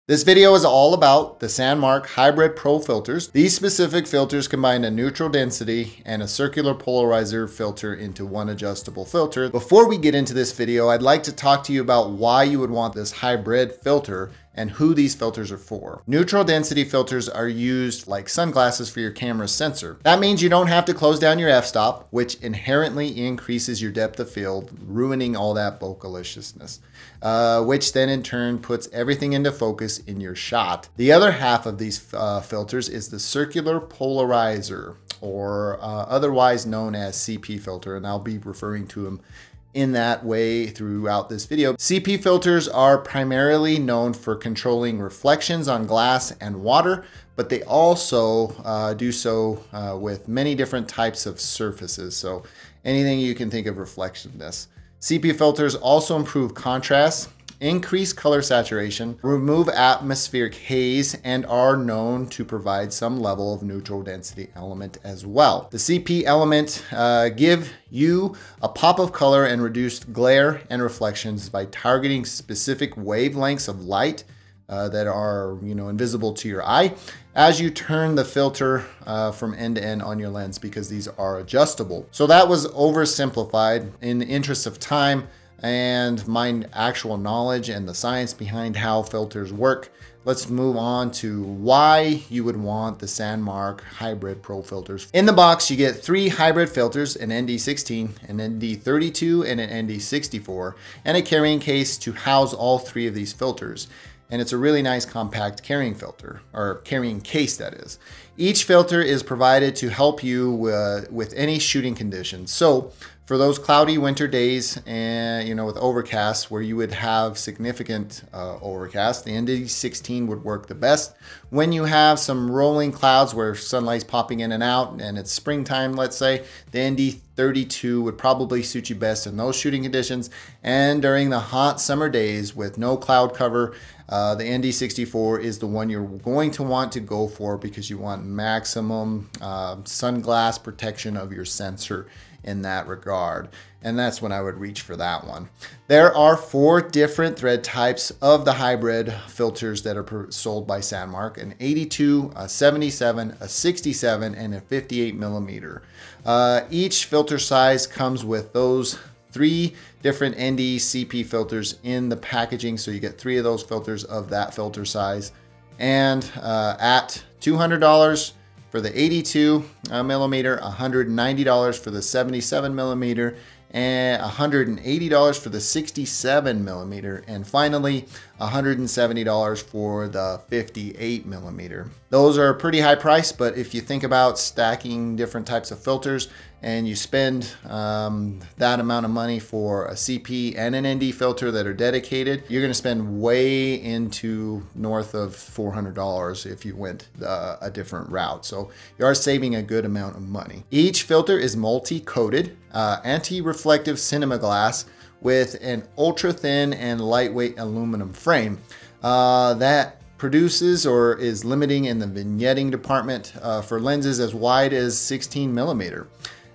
This video is all about the SANDMARC Hybrid Pro Filters. These specific filters combine a neutral density and a circular polarizer filter into one adjustable filter. Before we get into this video, I'd like to talk to you about why you would want this hybrid filter and who these filters are for. Neutral density filters are used like sunglasses for your camera's sensor. That means you don't have to close down your f-stop, which inherently increases your depth of field, ruining all that bocaliciousness, which then in turn puts everything into focus in your shot. The other half of these filters is the circular polarizer, or otherwise known as CP filter, and I'll be referring to them in that way throughout this video. CP filters are primarily known for controlling reflections on glass and water, but they also do so with many different types of surfaces. So anything you can think of reflectiveness. CP filters also improve contrast, increase color saturation, remove atmospheric haze, and are known to provide some level of neutral density element as well. The CP element give you a pop of color and reduced glare and reflections by targeting specific wavelengths of light that are, invisible to your eye as you turn the filter from end to end on your lens, because these are adjustable. So that was oversimplified. In the interest of time and my actual knowledge and the science behind how filters work, let's move on to why you would want the SANDMARC Hybrid Pro Filters. In the box, you get 3 hybrid filters, an ND16, an ND32, and an ND64, and a carrying case to house all 3 of these filters. And it's a really nice compact carrying filter, or carrying case that is. Each filter is provided to help you with any shooting conditions. So for those cloudy winter days and with overcast where you would have significant overcast, the ND16 would work the best. When you have some rolling clouds where sunlight's popping in and out and it's springtime, let's say, the ND32 would probably suit you best in those shooting conditions. And during the hot summer days with no cloud cover, the ND64 is the one you're going to want to go for, because you want maximum sunglass protection of your sensor in that regard. And that's when I would reach for that one. There are 4 different thread types of the hybrid filters that are sold by SANDMARC: an 82, a 77, a 67, and a 58 millimeter. Each filter size comes with those 3 different ND CP filters in the packaging, so you get 3 of those filters of that filter size. And at $200 for the 82 millimeter, $190 for the 77 millimeter, and $180 for the 67 millimeter, and finally $170 for the 58 millimeter. Those are a pretty high price, but if you think about stacking different types of filters and you spend that amount of money for a CP and an ND filter that are dedicated, you're going to spend way into north of $400 if you went a different route. So you are saving a good amount of money. Each filter is multi-coated, anti-reflective cinema glass with an ultra thin and lightweight aluminum frame that produces or is limiting in the vignetting department for lenses as wide as 16 millimeter.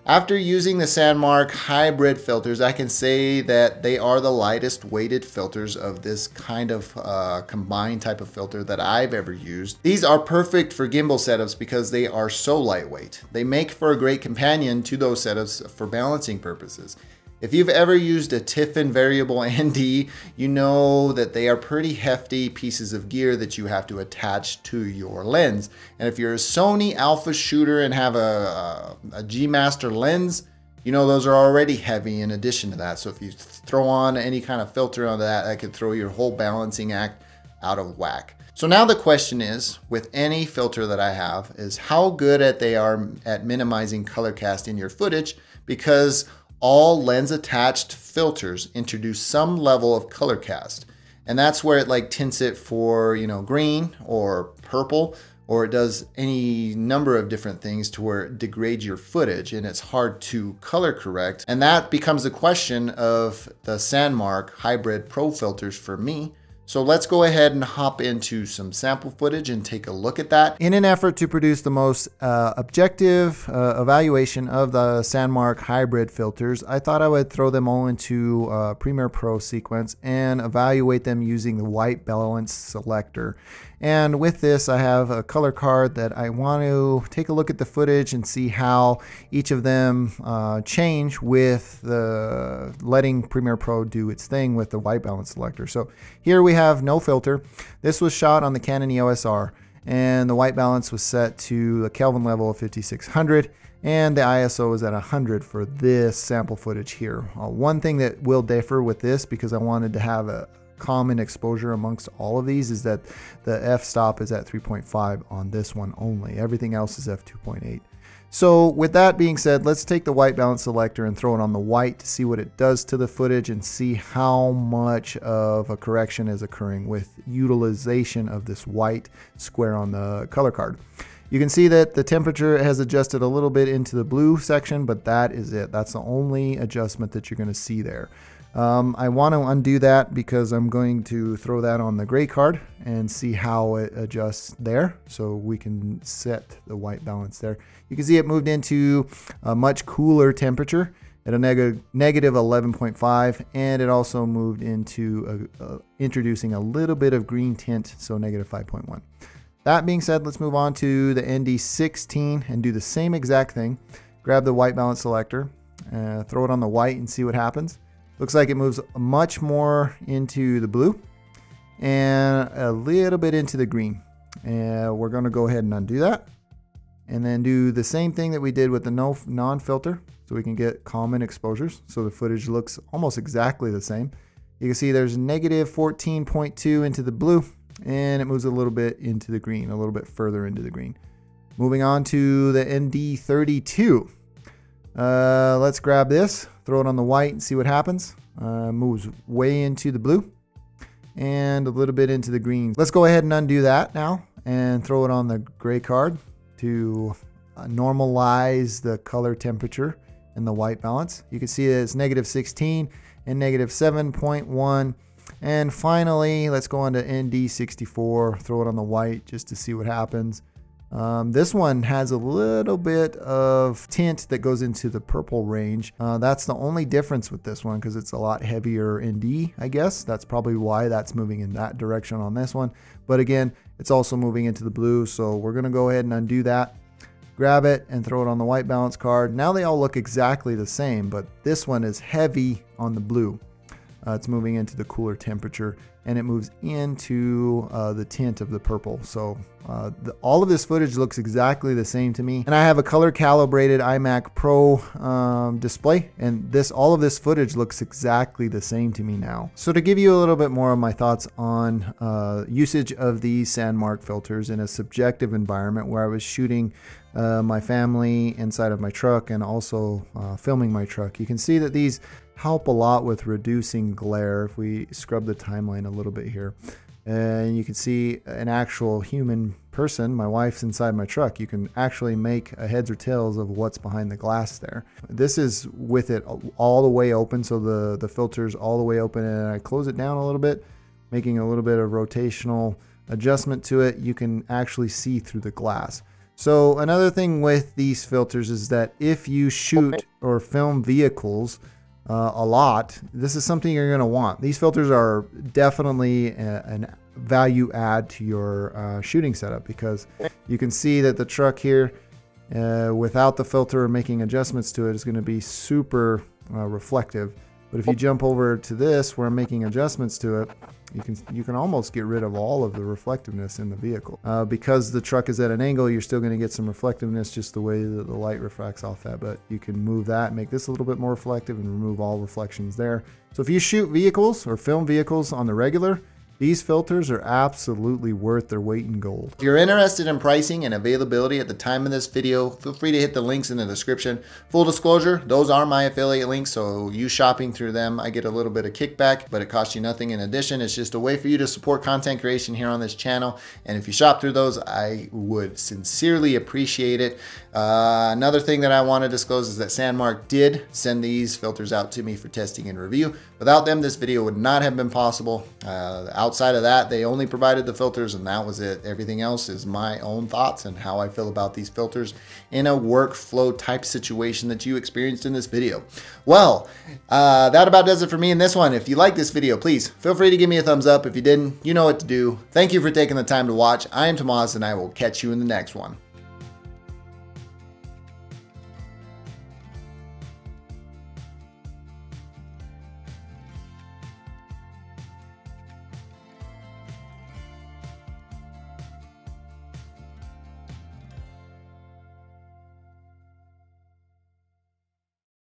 After using the SANDMARC hybrid filters, I can say that they are the lightest weighted filters of this kind of combined type of filter that I've ever used. These are perfect for gimbal setups because they are so lightweight. They make for a great companion to those setups for balancing purposes. If you've ever used a Tiffin variable ND, you know that they are pretty hefty pieces of gear that you have to attach to your lens. And if you're a Sony alpha shooter and have a G Master lens, those are already heavy in addition to that. So if you throw on any kind of filter on that could throw your whole balancing act out of whack. So now the question is, with any filter that I have, is how good they are at minimizing color cast in your footage, because all lens attached filters introduce some level of color cast. And that's where it tints it for, green or purple, or it does any number of different things to where it degrades your footage and it's hard to color correct. And that becomes the question of the SANDMARC Hybrid Pro Filters for me. So let's go ahead and hop into some sample footage and take a look at that. In an effort to produce the most objective evaluation of the SANDMARC hybrid filters, I thought I would throw them all into Premiere Pro sequence and evaluate them using the white balance selector. And with this, I have a color card that I want to take a look at the footage and see how each of them change with the letting Premiere Pro do its thing with the white balance selector. So here we have no filter. This was shot on the Canon EOS R, and the white balance was set to a Kelvin level of 5600, and the ISO is at 100 for this sample footage here. One thing that will differ with this, because I wanted to have a common exposure amongst all of these, is that the f-stop is at 3.5 on this one only. Everything else is f2.8. So with that being said, let's take the white balance selector and throw it on the white to see what it does to the footage and see how much of a correction is occurring with utilization of this white square on the color card. You can see that the temperature has adjusted a little bit into the blue section, but that is it. That's the only adjustment that you're going to see there. I want to undo that because I'm going to throw that on the gray card and see how it adjusts there, so we can set the white balance there. You can see it moved into a much cooler temperature at a negative 11.5, and it also moved into introducing a little bit of green tint, so negative 5.1. That being said, let's move on to the ND16 and do the same exact thing. Grab the white balance selector, throw it on the white and see what happens. Looks like it moves much more into the blue and a little bit into the green. And we're going to go ahead and undo that. And then do the same thing that we did with the non-filter, so we can get common exposures. So the footage looks almost exactly the same. You can see there's negative 14.2 into the blue, and it moves a little bit into the green, a little bit further into the green. Moving on to the ND32. Let's grab this, throw it on the white and see what happens. Moves way into the blue and a little bit into the green. Let's go ahead and undo that now and throw it on the gray card to normalize the color temperature and the white balance. You can see that it's negative 16 and negative 7.1. And finally, let's go on to ND64, throw it on the white just to see what happens. This one has a little bit of tint that goes into the purple range. That's the only difference with this one, because it's a lot heavier ND, I guess. That's probably why that's moving in that direction on this one. But again, it's also moving into the blue, so we're going to go ahead and undo that. Grab it and throw it on the white balance card. Now they all look exactly the same, but this one is heavy on the blue. It's moving into the cooler temperature, and it moves into the tint of the purple. So all of this footage looks exactly the same to me. And I have a color calibrated iMac Pro display, and all of this footage looks exactly the same to me now. So to give you a little bit more of my thoughts on usage of these SANDMARC filters in a subjective environment where I was shooting my family inside of my truck and also filming my truck, you can see that these help a lot with reducing glare. If we scrub the timeline a little bit here, and you can see an actual human person, my wife's inside my truck, you can actually make a heads or tails of what's behind the glass there. This is with it all the way open, so the filter's all the way open, and I close it down a little bit, making a little bit of rotational adjustment to it. You can actually see through the glass. So another thing with these filters is that if you shoot or film vehicles a lot, this is something you're going to want. These filters are definitely an value add to your shooting setup, because you can see that the truck here without the filter or making adjustments to it is going to be super reflective. But if you jump over to this where I'm making adjustments to it, you can almost get rid of all of the reflectiveness in the vehicle. Because the truck is at an angle, you're still going to get some reflectiveness just the way that the light refracts off that. But you can move that, make this a little bit more reflective, and remove all reflections there. So if you shoot vehicles or film vehicles on the regular, these filters are absolutely worth their weight in gold. If you're interested in pricing and availability at the time of this video, feel free to hit the links in the description. Full disclosure, those are my affiliate links, so you shopping through them, I get a little bit of kickback, but it costs you nothing in addition. It's just a way for you to support content creation here on this channel. And if you shop through those, I would sincerely appreciate it. Another thing that I want to disclose is that SANDMARC did send these filters out to me for testing and review. Without them, this video would not have been possible. The Outside of that, they only provided the filters and that was it. Everything else is my own thoughts and how I feel about these filters in a workflow type situation that you experienced in this video. Well, that about does it for me in this one. If you like this video, please feel free to give me a thumbs up. If you didn't, you know what to do. Thank you for taking the time to watch. I am Tomas and I will catch you in the next one.